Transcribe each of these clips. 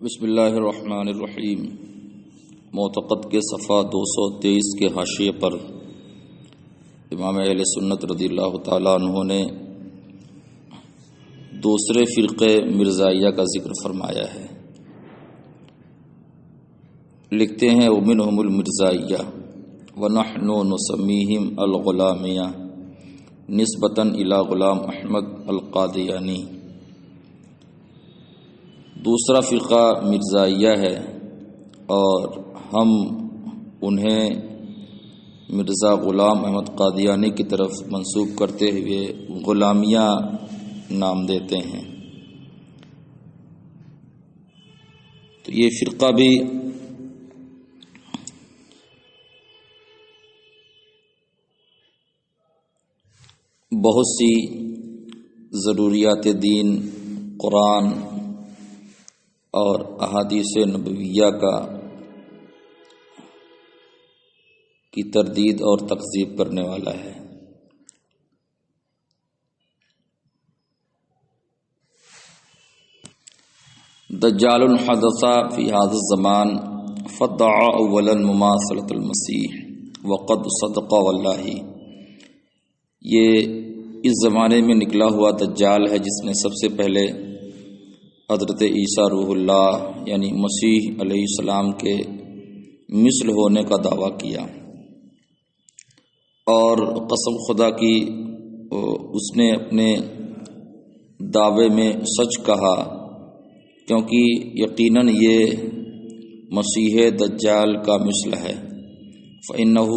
بسم اللہ الرحمن الرحیم۔ معتقد کے صفحہ 223 کے حاشیے پر امام اہل سنت رضی اللہ تعالیٰ عنہ نے دوسرے فرقے مرزائیہ کا ذکر فرمایا ہے۔ لکھتے ہیں ومنہم المرزائیہ ونحن نسمیہم الغلامیہ نسبتاً الی غلام احمد القادیانی۔ دوسرا فرقہ مرزائیہ ہے اور ہم انہیں مرزا غلام احمد قادیانی کی طرف منسوب کرتے ہوئے غلامیہ نام دیتے ہیں۔ تو یہ فرقہ بھی بہت سی ضروریات دین، قرآن اور احادیث نبویہ کی تردید اور تکذیب کرنے والا ہے۔ دجال حدث فی هذا الزمان فادعى اولا مماثلة المسیح وقد صدق واللہ۔ یہ اس زمانے میں نکلا ہوا دجال ہے جس نے سب سے پہلے حضرت عیسیٰ روح اللہ یعنی مسیح علیہ السلام کے مثل ہونے کا دعویٰ کیا، اور قسم خدا کی اس نے اپنے دعوے میں سچ کہا، کیونکہ یقیناً یہ مسیح دجال کا مثل ہے۔ فإنه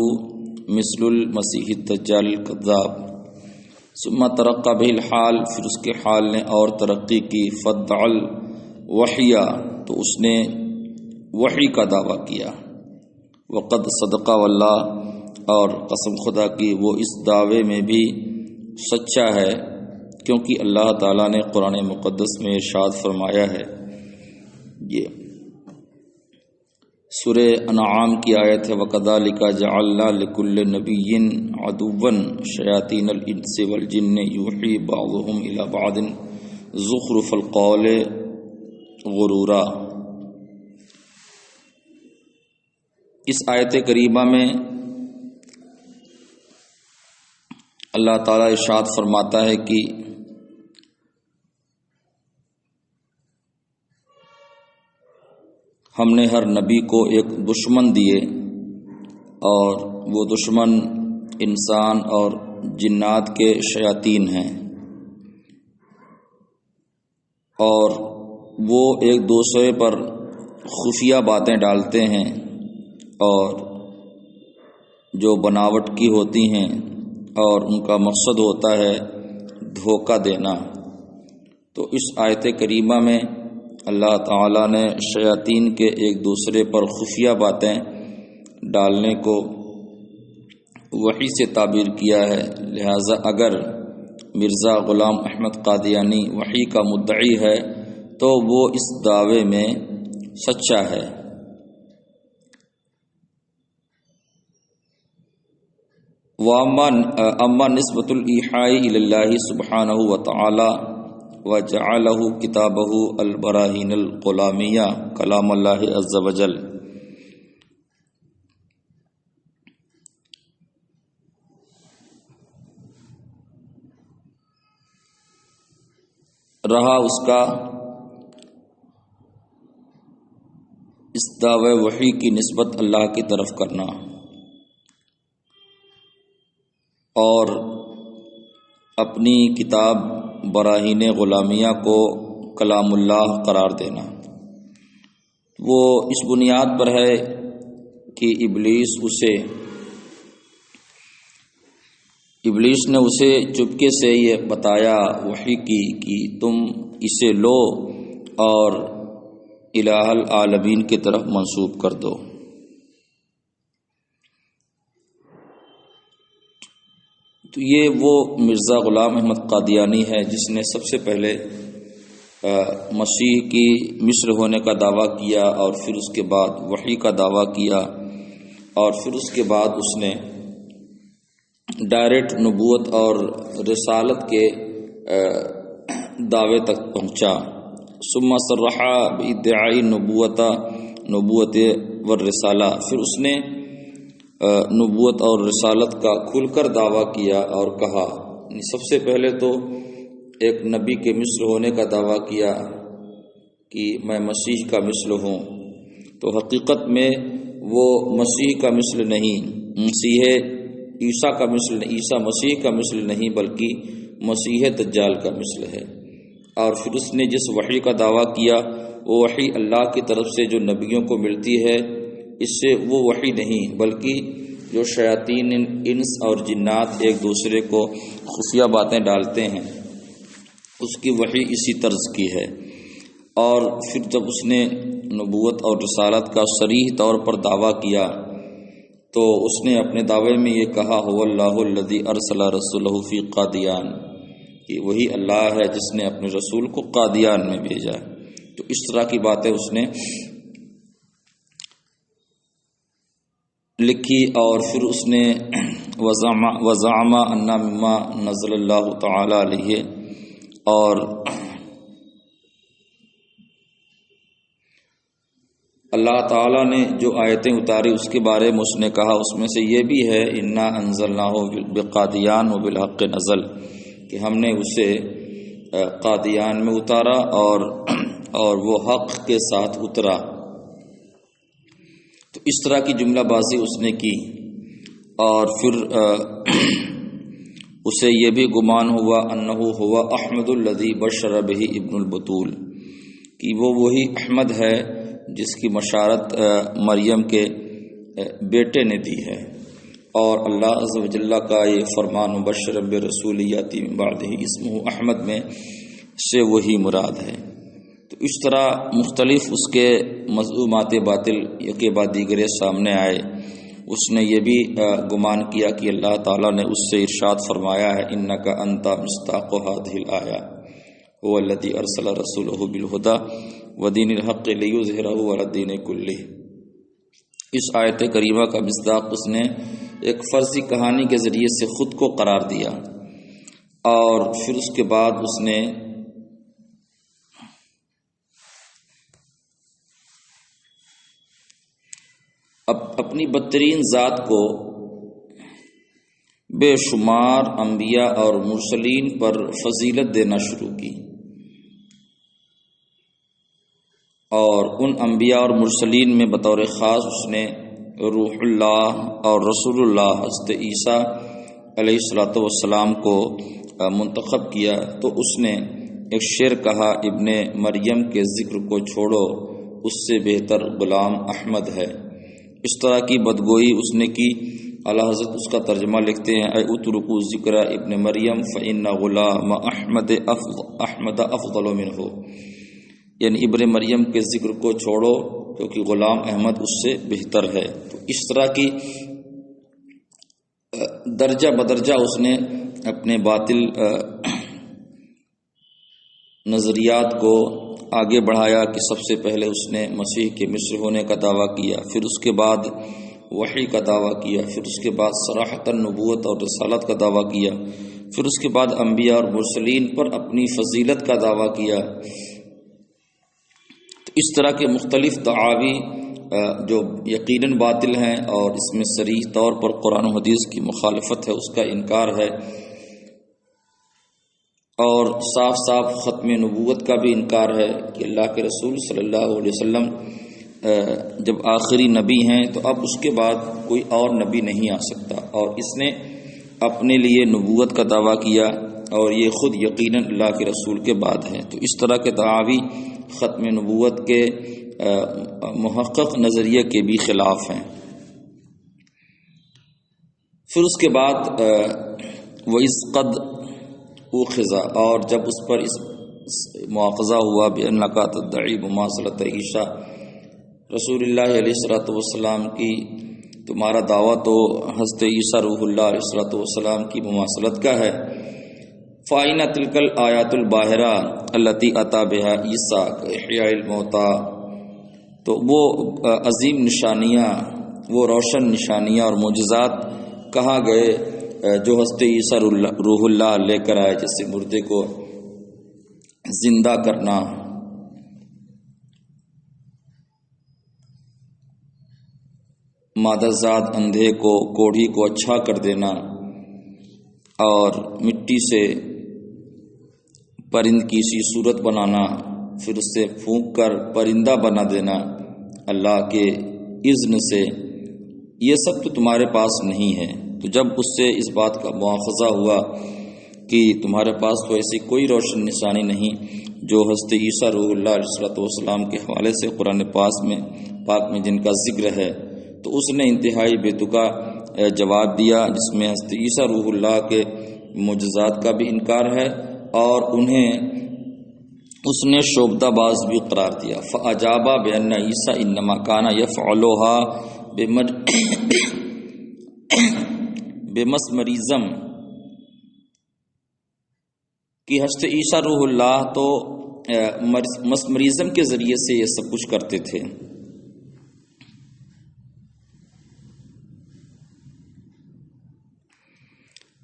مثل المسیح الدجال الکذاب۔ ثم ترقى به الحال، پھر اس کے حال نے اور ترقی کی۔ فادعى الوحی، تو اس نے وحی کا دعویٰ کیا۔ وقد صدق واللہ، اور قسم خدا کی وہ اس دعوے میں بھی سچا ہے، کیونکہ اللہ تعالیٰ نے قرآن مقدس میں ارشاد فرمایا ہے۔ یہ سورہ انعام کی آیت ہے، وَكَذَلِكَ جَعَلْنَا لِكُلِّ نَبِيٍّ عَدُوًّا شَيَاطِينَ الْإِنسِ وَالْجِنِّ يُوحِي بَعْضُهُمْ إِلَى بَعْضٍ زُخْرُفَ الْقَوْلِ غُرُورًا۔ اس آیت کریمہ میں اللہ تعالیٰ ارشاد فرماتا ہے کہ ہم نے ہر نبی کو ایک دشمن دیے، اور وہ دشمن انسان اور جنات کے شیاطین ہیں، اور وہ ایک دوسرے پر خفیہ باتیں ڈالتے ہیں اور جو بناوٹ کی ہوتی ہیں، اور ان کا مقصد ہوتا ہے دھوکہ دینا۔ تو اس آیت کریمہ میں اللہ تعالیٰ نے شیاطین کے ایک دوسرے پر خفیہ باتیں ڈالنے کو وحی سے تعبیر کیا ہے، لہذا اگر مرزا غلام احمد قادیانی وحی کا مدعی ہے تو وہ اس دعوے میں سچا ہے۔ اما نسبۃ الایحاء الی اللہ سبحانہ وتعالی وجعلہ کتابہ البراہین الغلامیہ کلام اللہ عز وجل۔ رہا اس کا اس دعوی وحی کی نسبت اللہ کی طرف کرنا اور اپنی کتاب براہین غلامیہ کو کلام اللہ قرار دینا، وہ اس بنیاد پر ہے کہ ابلیس نے اسے چپکے سے یہ بتایا وحی کی کہ تم اسے لو اور الہ العالمین کی طرف منسوب کر دو۔ تو یہ وہ مرزا غلام احمد قادیانی ہے جس نے سب سے پہلے مسیح کی مثل ہونے کا دعویٰ کیا، اور پھر اس کے بعد وحی کا دعویٰ کیا، اور پھر اس کے بعد اس نے ڈائریکٹ نبوت اور رسالت کے دعوے تک پہنچا۔ ثم صرح بادعاء نبوت والرسالہ، پھر اس نے نبوت اور رسالت کا کھل کر دعویٰ کیا اور کہا، سب سے پہلے تو ایک نبی کے مثل ہونے کا دعویٰ کیا کہ میں مسیح کا مثل ہوں، تو حقیقت میں وہ مسیح کا مثل نہیں، عیسیٰ کا مثل نہیں، عیسیٰ مسیح کا مثل نہیں بلکہ مسیح دجال کا مثل ہے۔ اور پھر اس نے جس وحی کا دعویٰ کیا وہ وحی اللہ کی طرف سے جو نبیوں کو ملتی ہے، اس سے وہ وحی نہیں بلکہ جو شیاطین انس اور جنات ایک دوسرے کو خفیہ باتیں ڈالتے ہیں، اس کی وحی اسی طرز کی ہے۔ اور پھر جب اس نے نبوت اور رسالت کا صریح طور پر دعویٰ کیا تو اس نے اپنے دعوے میں یہ کہا، هو اللہ الذی ارسل رسولہ فی قادیان، کہ وہی اللہ ہے جس نے اپنے رسول کو قادیان میں بھیجا۔ تو اس طرح کی باتیں اس نے لکھی، اور پھر اس نے وزعم ان مما نزل اللہ تعالی علیہ، اور اللہ تعالیٰ نے جو آیتیں اتاری اس کے بارے میں اس نے کہا، اس میں سے یہ بھی ہے انا انزلناہ بقادیان وبالحق نزل، کہ ہم نے اسے قادیان میں اتارا اور وہ حق کے ساتھ اترا۔ تو اس طرح کی جملہ بازی اس نے کی، اور پھر اسے یہ بھی گمان ہوا انہ ہوا احمد الذی بشر بہ ابن البتول، کہ وہ وہی احمد ہے جس کی بشارت مریم کے بیٹے نے دی ہے، اور اللہ عز و جل کا یہ فرمان مبشر برسول یاتی من بعدہ اسمہ احمد میں سے وہی مراد ہے۔ تو اس طرح مختلف اس کے مذمومات باطل یکے بعد دیگرے سامنے آئے۔ اس نے یہ بھی گمان کیا کہ اللہ تعالیٰ نے اس سے ارشاد فرمایا ہے، انک انت مصداق هذه الآیہ هو الذی ارسل رسولہ بالہدی ودین الحق لیظہرہ علی الدین کلہ۔ اس آیت کریمہ کا مصداق اس نے ایک فرضی کہانی کے ذریعے سے خود کو قرار دیا، اور پھر اس کے بعد اس نے اپنی بدترین ذات کو بے شمار انبیاء اور مرسلین پر فضیلت دینا شروع کی، اور ان انبیاء اور مرسلین میں بطور خاص اس نے روح اللہ اور رسول اللہ حضرت عیسیٰ علیہ الصلوۃ والسلام کو منتخب کیا۔ تو اس نے ایک شعر کہا، ابن مریم کے ذکر کو چھوڑو، اس سے بہتر غلام احمد ہے۔ اس طرح کی بدگوئی اس نے کی۔ اعلیٰ حضرت اس کا ترجمہ لکھتے ہیں، اے اترکوا ذکر ابن مریم فإن غلام احمد افضل منہ، یعنی ابن مریم کے ذکر کو چھوڑو کیونکہ غلام احمد اس سے بہتر ہے۔ تو اس طرح کی درجہ بدرجہ اس نے اپنے باطل نظریات کو آگے بڑھایا کہ سب سے پہلے اس نے مسیح کے مثل ہونے کا دعویٰ کیا، پھر اس کے بعد وحی کا دعویٰ کیا، پھر اس کے بعد صراحتاً نبوت اور رسالت کا دعویٰ کیا، پھر اس کے بعد انبیاء اور مرسلین پر اپنی فضیلت کا دعویٰ کیا۔ تو اس طرح کے مختلف دعاوی جو یقیناً باطل ہیں اور اس میں صریح طور پر قرآن و حدیث کی مخالفت ہے، اس کا انکار ہے، اور صاف صاف ختم نبوت کا بھی انکار ہے کہ اللہ کے رسول صلی اللہ علیہ وسلم جب آخری نبی ہیں تو اب اس کے بعد کوئی اور نبی نہیں آ سکتا، اور اس نے اپنے لیے نبوت کا دعویٰ کیا اور یہ خود یقیناً اللہ کے رسول کے بعد ہے۔ تو اس طرح کے دعاوی ختم نبوت کے محقق نظریے کے بھی خلاف ہیں۔ پھر اس کے بعد وَإِذْ قَدْ اُخِذَ، اور جب اس پر اس مواخذہ ہوا بِأَنَّكَ تَدَّعِي مُمَاثَلَةَ عِیسیٰ، رسول اللہ علیہ الصلوۃ والسلام کی تمہارا دعویٰ تو حضرت عیسیٰ روح اللہ علیہ الصلوۃ والسلام کی مماثلت کا ہے۔ فَأَيْنَ تِلْكَ الْآيَاتُ الْبَاهِرَةُ الَّتِي أَتَى بِهَا عِیسیٰ كَإِحْيَاءِ الْمَوْتَىٰ، تو وہ عظیم نشانیاں، وہ روشن نشانیاں اور معجزات کہاں گئے جو حضرت عیسیٰ روح اللہ لے کر آئے، جیسے مردے کو زندہ کرنا مادر زاد اندھے کو کوڑھی کو اچھا کر دینا اور مٹی سے پرند کی سی صورت بنانا، پھر اس سے پھونک کر پرندہ بنا دینا اللہ کے اذن سے، یہ سب تو تمہارے پاس نہیں ہے۔ تو جب اس سے اس بات کا مواخذہ ہوا کہ تمہارے پاس تو ایسی کوئی روشن نشانی نہیں جو حضرت عیسیٰ روح اللہ علیہ السلام کے حوالے سے قرآن پاک میں جن کا ذکر ہے، تو اس نے انتہائی بے تکا جواب دیا، جس میں حضرت عیسیٰ روح اللہ کے معجزات کا بھی انکار ہے اور انہیں اس نے شعبدہ باز بھی قرار دیا۔ فَأَجَابَ بِأَنَّ عِیسیٰ إِنَّمَا كَانَ يَفْعَلُهَا بِمَسْمَرِزْم، کہ حضرت عیسیٰ روح اللہ تو مسمریزم کے ذریعے سے یہ سب کچھ کرتے تھے۔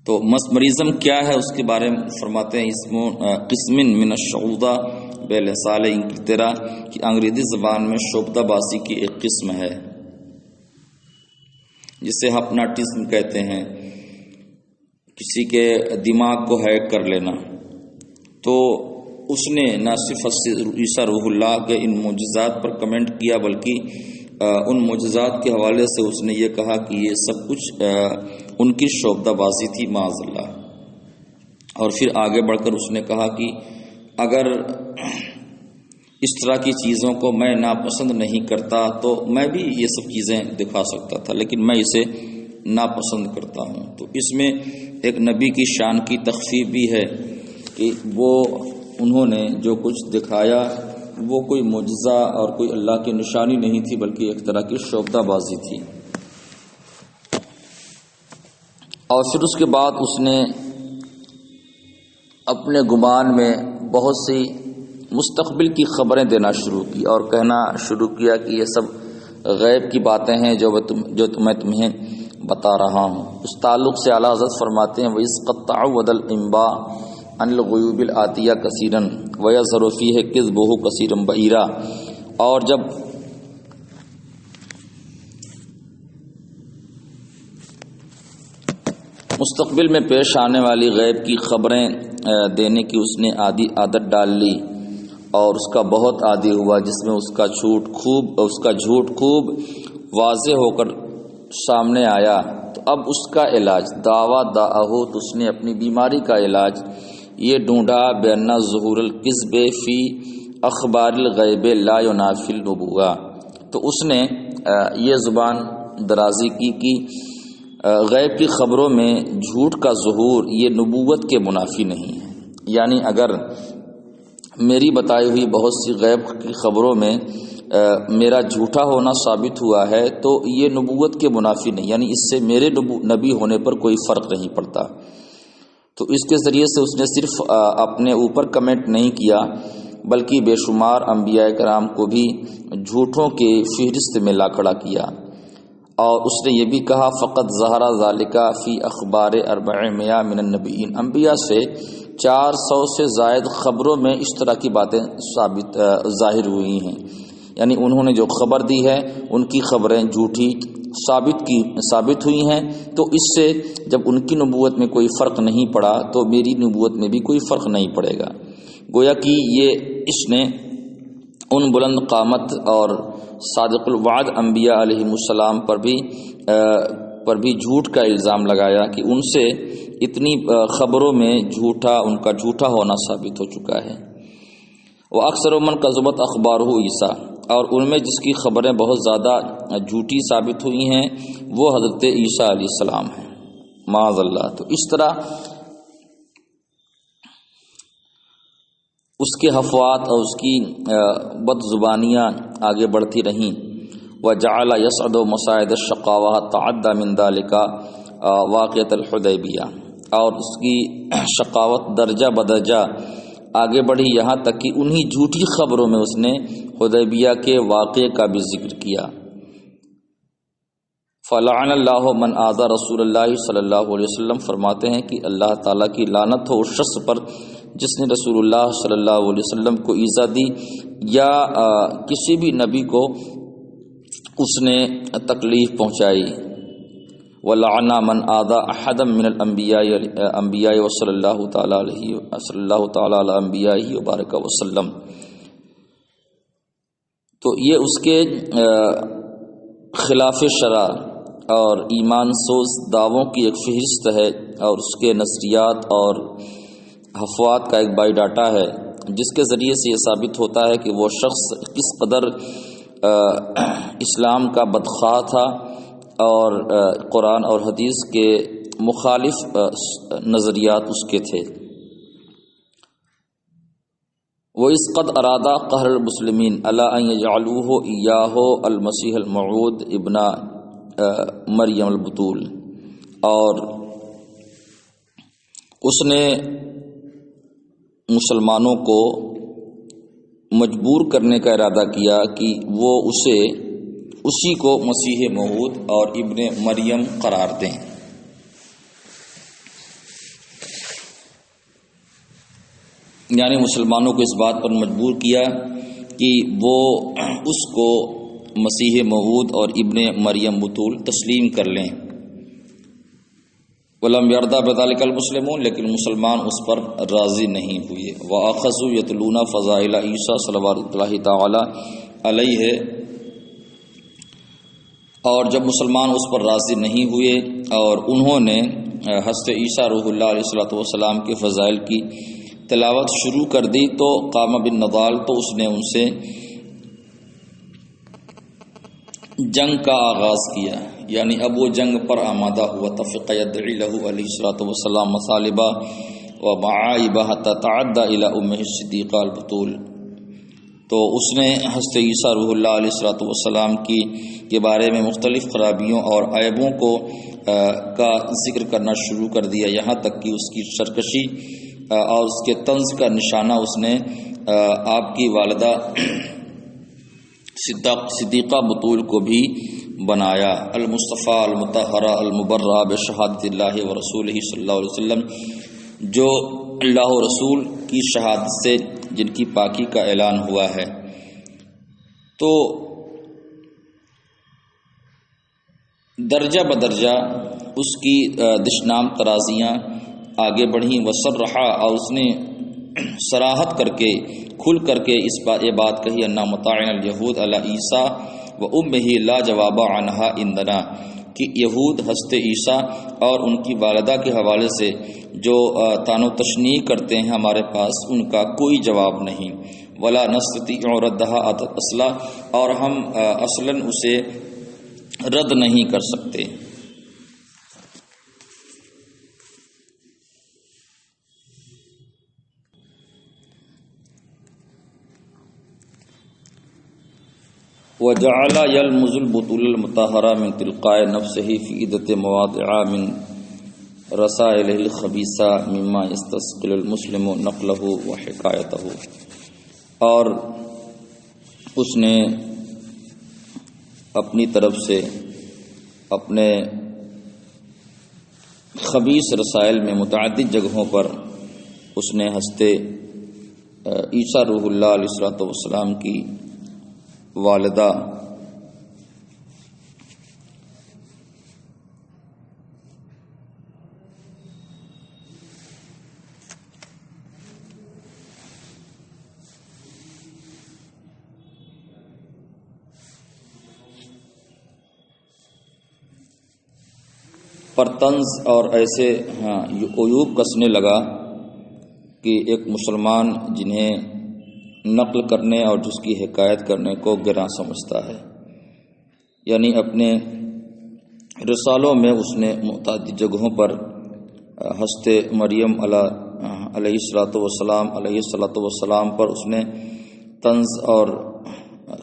تو مسمریزم کیا ہے اس کے بارے میں فرماتے ہیں، اسم قسم من الشعوذہ بلسان انگلترا، کہ انگریزی زبان میں شعبدہ بازی کی ایک قسم ہے جسے ہپناٹزم کہتے ہیں، کسی کے دماغ کو ہیک کر لینا۔ تو اس نے نہ صرف عیسیٰ روح اللہ کے ان معجزات پر کمنٹ کیا، بلکہ ان معجزات کے حوالے سے اس نے یہ کہا کہ یہ سب کچھ ان کی شعبدہ بازی تھی معاذ اللہ۔ اور پھر آگے بڑھ کر اس نے کہا کہ اگر اس طرح کی چیزوں کو میں ناپسند نہیں کرتا تو میں بھی یہ سب چیزیں دکھا سکتا تھا، لیکن میں اسے ناپسند کرتا ہوں۔ تو اس میں ایک نبی کی شان کی تخفیف بھی ہے کہ وہ انہوں نے جو کچھ دکھایا وہ کوئی معجزہ اور کوئی اللہ کی نشانی نہیں تھی، بلکہ ایک طرح کی شعبدہ بازی تھی۔ اور پھر اس کے بعد اس نے اپنے گمان میں بہت سی مستقبل کی خبریں دینا شروع کی اور کہنا شروع کیا کہ یہ سب غیب کی باتیں ہیں جو میں تمہیں بتا رہا ہوں۔ اس تعلق سے اعلیٰ حضرت فرماتے ہیں وَإِذْ قَدْ تَعَوَّدَ الْأَنْبَاءُ عَنِ الْغُيُوبِ الْآتِيَةِ كَثِيرًا وَيَظْهَرُ فِيهِ كِذْبُهُ كَثِيرًا بَعِيرًا، اور جب مستقبل میں پیش آنے والی غیب کی خبریں دینے کی اس نے عادت ڈال لی اور اس کا بہت عادی ہوا، جس میں اس کا جھوٹ خوب واضح ہو کر سامنے آیا، تو اب اس کا علاج دعویٰ دعاہو، تو اس نے اپنی بیماری کا علاج یہ ڈھونڈا بأن ظہور الکذب فی اخبار الغیب لا ینافی النبوہ، تو اس نے یہ زبان درازی کی کہ غیب کی خبروں میں جھوٹ کا ظہور یہ نبوت کے منافی نہیں ہے۔ یعنی اگر میری بتائی ہوئی بہت سی غیب کی خبروں میں میرا جھوٹا ہونا ثابت ہوا ہے تو یہ نبوت کے منافی نہیں، یعنی اس سے میرے نبی ہونے پر کوئی فرق نہیں پڑتا۔ تو اس کے ذریعے سے اس نے صرف اپنے اوپر کمنٹ نہیں کیا بلکہ بے شمار انبیاء کرام کو بھی جھوٹوں کے فہرست میں لا کھڑا کیا، اور اس نے یہ بھی کہا فقط ظہر ذالک فی اخبار 400 من النبیین، انبیاء سے 400 سے زائد خبروں میں اس طرح کی باتیں ظاہر ہوئی ہیں، یعنی انہوں نے جو خبر دی ہے ان کی خبریں جھوٹی ثابت ہوئی ہیں، تو اس سے جب ان کی نبوت میں کوئی فرق نہیں پڑا تو میری نبوت میں بھی کوئی فرق نہیں پڑے گا۔ گویا کہ یہ اس نے ان بلند قامت اور صادق الوعد انبیاء علیہ السلام پر بھی جھوٹ کا الزام لگایا کہ ان سے اتنی خبروں میں ان کا جھوٹا ہونا ثابت ہو چکا ہے۔ وہ اکثر من کذبت اخبارہ عیسیٰ، اور ان میں جس کی خبریں بہت زیادہ جھوٹی ثابت ہوئی ہیں وہ حضرت عیسیٰ علیہ السلام ہیں معاذ اللہ۔ تو اس طرح اس کے حفوات اور اس کی بد زبانیاں آگے بڑھتی رہیں۔ وجعل يصعد مصاعد الشقاوہ تعدى من ذلك واقعۃ الحدیبیہ، اور اس کی شقاوت درجہ بدرجہ آگے بڑھی یہاں تک کہ انہی جھوٹی خبروں میں اس نے حدیبیہ کے واقعے کا بھی ذکر کیا۔ فلعن اللہ من آذى رسول اللہ صلی اللہ علیہ وسلم، فرماتے ہیں کہ اللہ تعالیٰ کی لعنت ہو اس شخص پر جس نے رسول اللہ صلی اللہ علیہ وسلم کو ایذا دی یا کسی بھی نبی کو اس نے تکلیف پہنچائی. وَلَعَنَ مَنْ آذَى أَحَدًا مِنَ الْأَنْبِيَاءِ وَصَلَّى اللَّهُ تَعَالَى عَلَى أَنْبِيَائِهِ وَبَارَكَ وَسَلَّمَ. تو یہ اس کے خلاف شرع اور ایمان سوز دعووں کی ایک فہرست ہے، اور اس کے نظریات اور حفوات کا ایک بائی ڈاٹا ہے، جس کے ذریعے سے یہ ثابت ہوتا ہے کہ وہ شخص کس قدر اسلام کا بدخواہ تھا اور قرآن اور حدیث کے مخالف نظریات اس کے تھے. وَإِذْ قَدْ أَرَادَا قَهْرَ الْمُسْلِمِينَ عَلَىٰ أَنْ يَجْعَلُوهُ إِيَّاهُ الْمَسِيحَ الْمَوْعُودَ ابْنَ مریم البتول. اور اس نے مسلمانوں کو مجبور کرنے کا ارادہ کیا کہ وہ اسی کو مسیح موعود اور ابن مریم قرار دیں. یعنی مسلمانوں کو اس بات پر مجبور کیا کہ وہ اس کو مسیح موعود اور ابن مریم بتول تسلیم کر لیں. وَلَمْ يَرْضَىٰ بِذَٰلِكَ الْمُسْلِمُونَ، لیکن مسلمان اس پر راضی نہیں ہوئے. وَأَخَذُوا يَتْلُونَ فَضَائِلَ عِیسیٰ صلوات اللہ تعالی علیہ، اور جب مسلمان اس پر راضی نہیں ہوئے اور انہوں نے حضرت عیسیٰ روح اللہ علیہ الصلوۃ والسلام کے فضائل کی تلاوت شروع کر دی، تو قام بن نضال، تو اس نے ان سے جنگ کا آغاز کیا. یعنی اب وہ جنگ پر آمادہ ہوا. تفق یدعی لہ علیہ الصلوۃ والسلام مصالبہ و معائبہ حتی تعدی الی امہ الصدیقہ البتول. تو اس نے حضرت عیسیٰ روح اللہ علیہ الصلوۃ والسلام کے بارے میں مختلف خرابیوں اور عیبوں کا ذکر کرنا شروع کر دیا، یہاں تک کہ اس کی سرکشی اور اس کے طنز کا نشانہ اس نے آپ کی والدہ صدیقہ بطول کو بھی بنایا. المصطفیٰ المطہرہ المبرہ بشہادت اللہ و رسولہ صلی اللہ علیہ وسلم، جو اللہ و رسول کی شہادت سے جن کی پاکی کا اعلان ہوا ہے. تو درجہ بدرجہ اس کی دشنام ترازیاں آگے بڑھیں. وصرحا، اور اس نے صراحت کر کے کھل کر کے یہ بات کہی، انا مطاعن الیہود علی عیسیٰ و امہ لا جواب عنہا عندنا، کہ یہود حضرت عیسیٰ اور ان کی والدہ کے حوالے سے جو طعن و تشنیع کرتے ہیں ہمارے پاس ان کا کوئی جواب نہیں. ولا نستطيع ردها اصلا، اور ہم اصلاً اسے رد نہیں کر سکتے. وجعل يلمز البطول المطهرة من تلقاء نفسه في عدة مواضع من رسائله الخبيثة مما يستثقل المسلم نقله وحكايته. اور اس نے اپنی طرف سے اپنے خبیث رسائل میں متعدد جگہوں پر اس نے حضرت عیسیٰ روح اللہ علیہ الصلوۃ والسلام کی والدہ پر طنز اور ایسے عیوب کسنے لگا کہ ایک مسلمان جنہیں نقل کرنے اور جس کی حکایت کرنے کو گراں سمجھتا ہے. یعنی اپنے رسالوں میں اس نے متعدد جگہوں پر حضرت مریم علیہ الصلوۃ والسلام پر اس نے طنز اور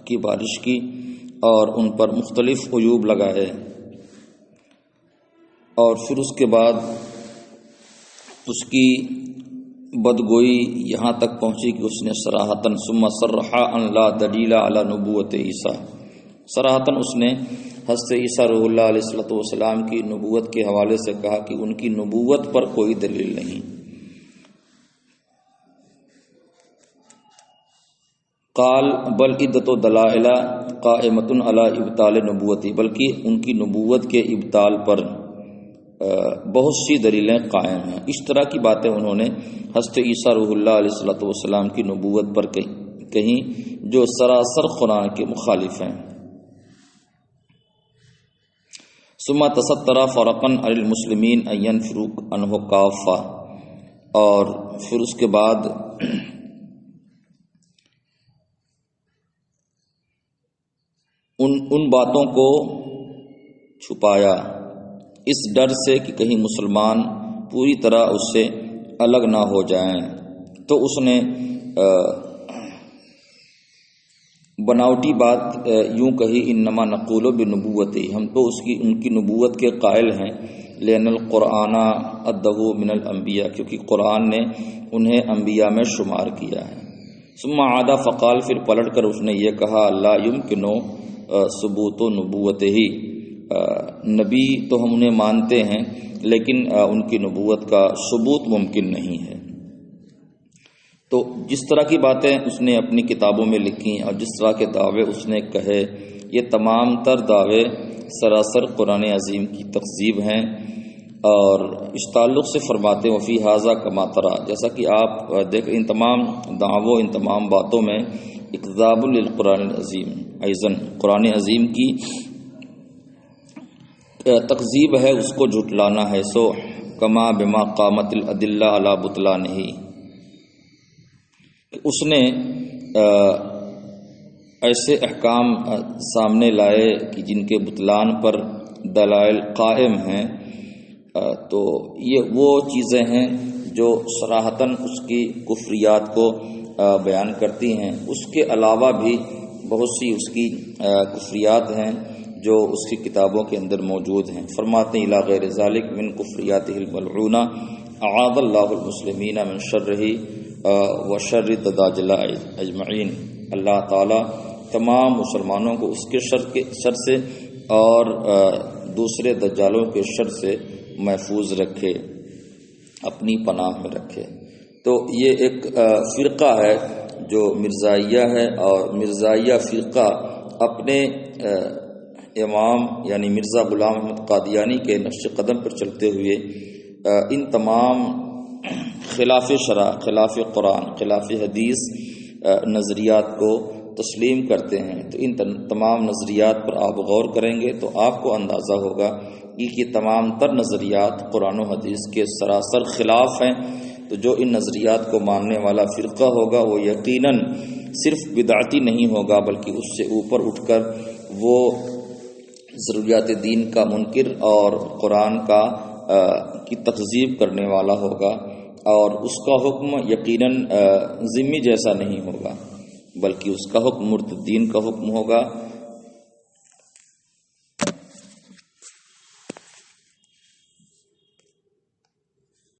کی بارش کی اور ان پر مختلف عیوب لگائے. اور پھر اس کے بعد اس کی بدگوئی یہاں تک پہنچی کہ اس نے صراحتاً ثم صرحا ان لا دلیل علی نبوت عیسیٰ، صراحتاً اس نے حضرت عیسیٰ روح اللہ علیہ الصلوۃ والسلام کی نبوت کے حوالے سے کہا کہ ان کی نبوت پر کوئی دلیل نہیں. قال بل عدۃ دلائل قائمۃ علی ابطال نبوتی، بلکہ ان کی نبوت کے ابطال پر بہت سی دلیلیں قائم ہیں۔ اس طرح کی باتیں انہوں نے حضرت عیسیٰ روح اللہ علیہ الصلوۃ والسلام کی نبوت پر کہیں جو سراسر قرآن کے مخالف ہیں۔ ثم تستر فرقا علی المسلمین ان ينفروا عنہ کافہ، اور پھر اس کے بعد ان باتوں کو چھپایا اس ڈر سے کہ کہیں مسلمان پوری طرح اس سے الگ نہ ہو جائیں، تو اس نے بناوٹی بات یوں کہی، انما نقول بنبوتی، ہم تو ان کی نبوت کے قائل ہیں، لأن القرآن عدہ من الانبیاء، کیونکہ قرآن نے انہیں انبیاء میں شمار کیا ہے۔ ثم عاد فقال، پھر پلٹ کر اس نے یہ کہا، لا یمکن ثبوت نبوتہ، نبی تو ہم انہیں مانتے ہیں لیکن ان کی نبوت کا ثبوت ممکن نہیں ہے۔ تو جس طرح کی باتیں اس نے اپنی کتابوں میں لکھی اور جس طرح کے دعوے اس نے کہے، یہ تمام تر دعوے سراسر قرآن عظیم کی تکذیب ہیں، اور اس تعلق سے فرماتے ہیں فی ھذا کما تری، جیسا کہ آپ دیکھ ان تمام دعووں، ان تمام باتوں میں اکذاب للقرآن العظیم، ایضاً قرآن عظیم کی تکذیب ہے، اس کو جھٹلانا ہے۔ سو کما بما قامت الادلہ علی بطلانہ، اس نے ایسے احکام سامنے لائے کہ جن کے بطلان پر دلائل قائم ہیں، تو یہ وہ چیزیں ہیں جو صراحتاً اس کی کفریات کو بیان کرتی ہیں۔ اس کے علاوہ بھی بہت سی اس کی کفریات ہیں جو اس کی کتابوں کے اندر موجود ہیں۔ فرماتے ہیں الی غیر ذلک من کفریاتہ الملعونہ اعاذ اللہ المسلمین من شرہ وشر الدجال اجمعین، اللہ تعالیٰ تمام مسلمانوں کو اس کے شر سے اور دوسرے دجالوں کے شر سے محفوظ رکھے، اپنی پناہ میں رکھے۔ تو یہ ایک فرقہ ہے جو مرزائیہ ہے، اور مرزائیہ فرقہ اپنے امام یعنی مرزا غلام احمد قادیانی کے نقش قدم پر چلتے ہوئے ان تمام خلاف شرع، خلاف قرآن، خلاف حدیث نظریات کو تسلیم کرتے ہیں۔ تو ان تمام نظریات پر آپ غور کریں گے تو آپ کو اندازہ ہوگا کہ یہ تمام تر نظریات قرآن و حدیث کے سراسر خلاف ہیں۔ تو جو ان نظریات کو ماننے والا فرقہ ہوگا وہ یقیناً صرف بدعتی نہیں ہوگا، بلکہ اس سے اوپر اٹھ کر وہ ضروریات دین کا منکر اور قرآن کی تکذیب کرنے والا ہوگا، اور اس کا حکم یقیناً ذمی جیسا نہیں ہوگا، بلکہ اس کا حکم مرتدین کا حکم ہوگا،